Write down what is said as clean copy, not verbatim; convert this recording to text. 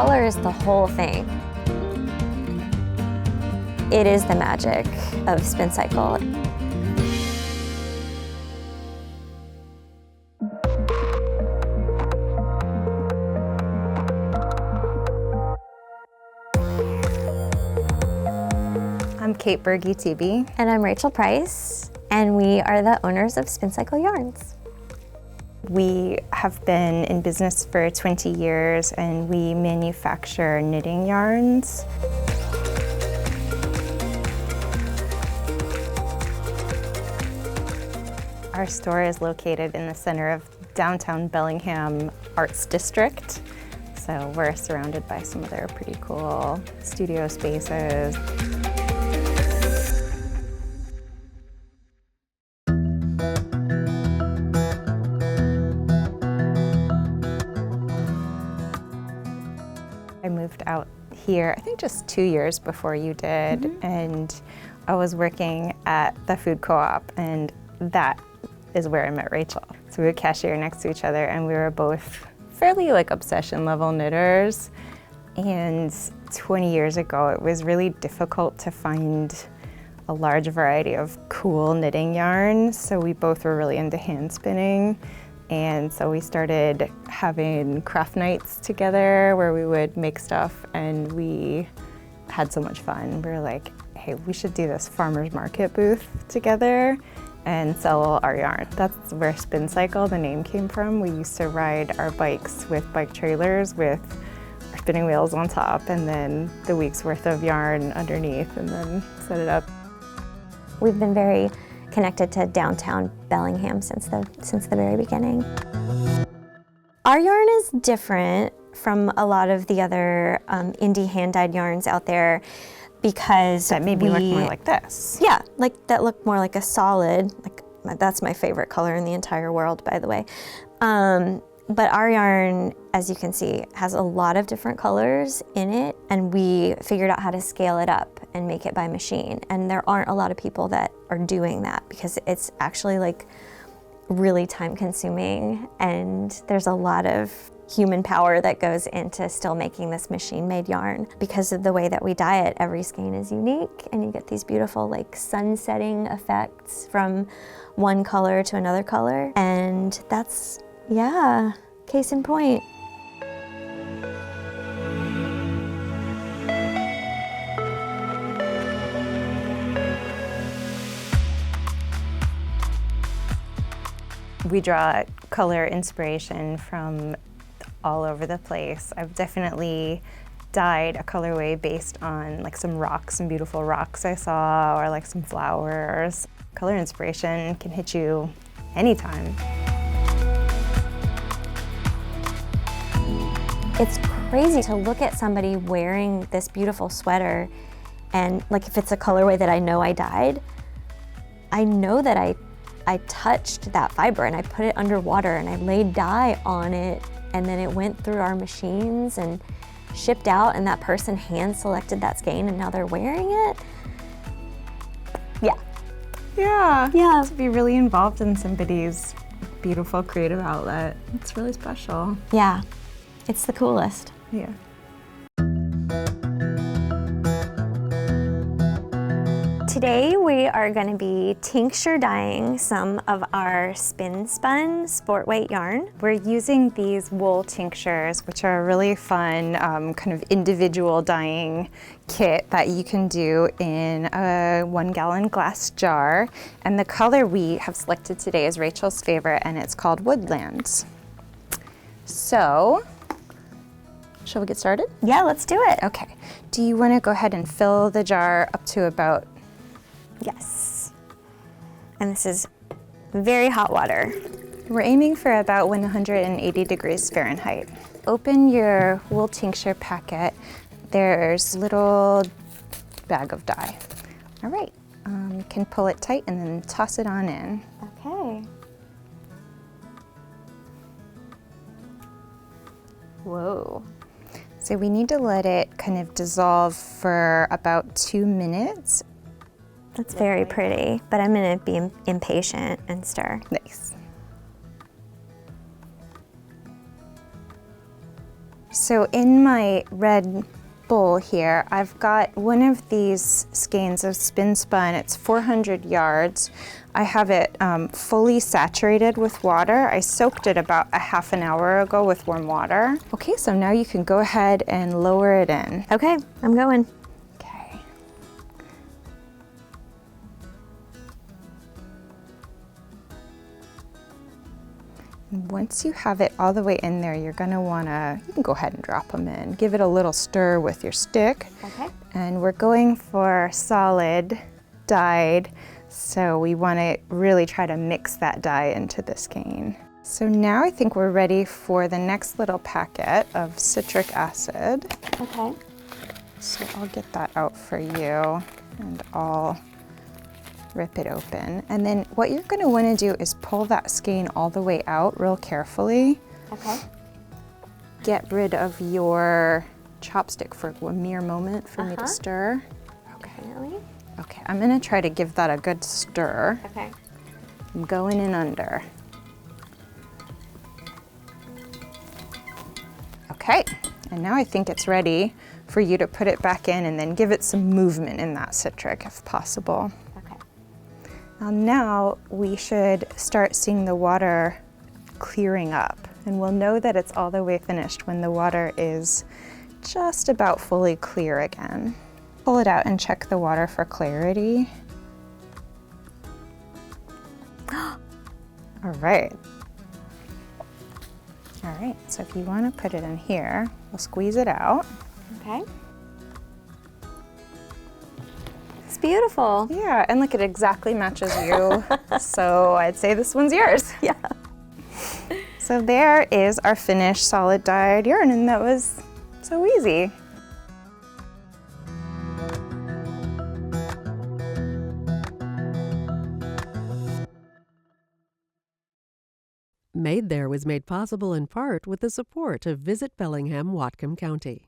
color is the whole thing. It is the magic of Spincycle. I'm Kate Burge-Tibi. And I'm Rachel Price, and we are the owners of Spincycle Yarns. We have been in business for 20 years and we manufacture knitting yarns. Our store is located in the center of downtown Bellingham Arts District. So we're surrounded by some other pretty cool studio spaces. I moved out here, I think just 2 years before you did, and I was working at the food co-op, and that is where I met Rachel. So we would cashier next to each other, and we were both fairly like obsession level knitters. And 20 years ago, it was really difficult to find a large variety of cool knitting yarns. So we both were really into hand spinning. And so we started having craft nights together where we would make stuff, and we had so much fun. We were like, hey, we should do this farmer's market booth together and sell our yarn. That's where Spincycle, the name, came from. We used to ride our bikes with bike trailers with our spinning wheels on top and then the week's worth of yarn underneath and then set it up. We've been very connected to downtown Bellingham since the very beginning. Our yarn is different from a lot of the other indie hand-dyed yarns out there because that maybe look more like this. Yeah, like that look more like a solid, like that's my favorite color in the entire world, by the way. But our yarn, as you can see, has a lot of different colors in it, and we figured out how to scale it up and make it by machine. And there aren't a lot of people that are doing that because it's actually like really time consuming, and there's a lot of human power that goes into still making this machine-made yarn. Because of the way that we dye it, every skein is unique, and you get these beautiful like sun-setting effects from one color to another color. And that's, yeah, case in point. We draw color inspiration from all over the place. I've definitely dyed a colorway based on like some rocks, some beautiful rocks I saw, or like some flowers. Color inspiration can hit you anytime. It's crazy to look at somebody wearing this beautiful sweater, and like if it's a colorway that I know I dyed, I know that I touched that fiber and I put it underwater and I laid dye on it, and then it went through our machines and shipped out, and that person hand selected that skein and now they're wearing it. Yeah. To be really involved in somebody's beautiful creative outlet. It's really special. Yeah, it's the coolest. Yeah. Today we are going to be tincture dyeing some of our spin spun sport weight yarn. We're using these wool tinctures, which are a really fun kind of individual dyeing kit that you can do in a 1-gallon glass jar. And the color we have selected today is Rachel's favorite, and it's called Woodland. So, shall we get started? Yeah, let's do it. Okay. Do you want to go ahead and fill the jar up to about... Yes. And this is very hot water. We're aiming for about 180 degrees Fahrenheit. Open your wool tincture packet. There's a little bag of dye. All right, you can pull it tight and then toss it on in. Okay. Whoa. So we need to let it kind of dissolve for about 2 minutes. That's very pretty, but I'm gonna be impatient and stir. Nice. So in my red bowl here, I've got one of these skeins of spin spun. It's 400 yards. I have it fully saturated with water. I soaked it about a half an hour ago with warm water. Okay, so now you can go ahead and lower it in. Okay, I'm going. Okay. And once you have it all the way in there, you're gonna wanna, you can go ahead and drop them in. Give it a little stir with your stick. Okay. And we're going for solid dyed, so we wanna really try to mix that dye into the skein. So now I think we're ready for the next little packet of citric acid. Okay. So I'll get that out for you and I'll rip it open. And then what you're gonna wanna do is pull that skein all the way out real carefully. Okay. Get rid of your chopstick for a mere moment for me to stir. Okay. Definitely. Okay, I'm gonna try to give that a good stir. Okay. I'm going in under. Okay, and now I think it's ready for you to put it back in and then give it some movement in that citric if possible. Okay. Now we should start seeing the water clearing up, and we'll know that it's all the way finished when the water is just about fully clear again. Pull it out and check the water for clarity. All right. All right, so if you want to put it in here, we'll squeeze it out. Okay. It's beautiful. Yeah, and look, it exactly matches you. So I'd say this one's yours. Yeah. So there is our finished solid dyed yarn, and that was so easy. Made There was made possible in part with the support of Visit Bellingham, Whatcom County.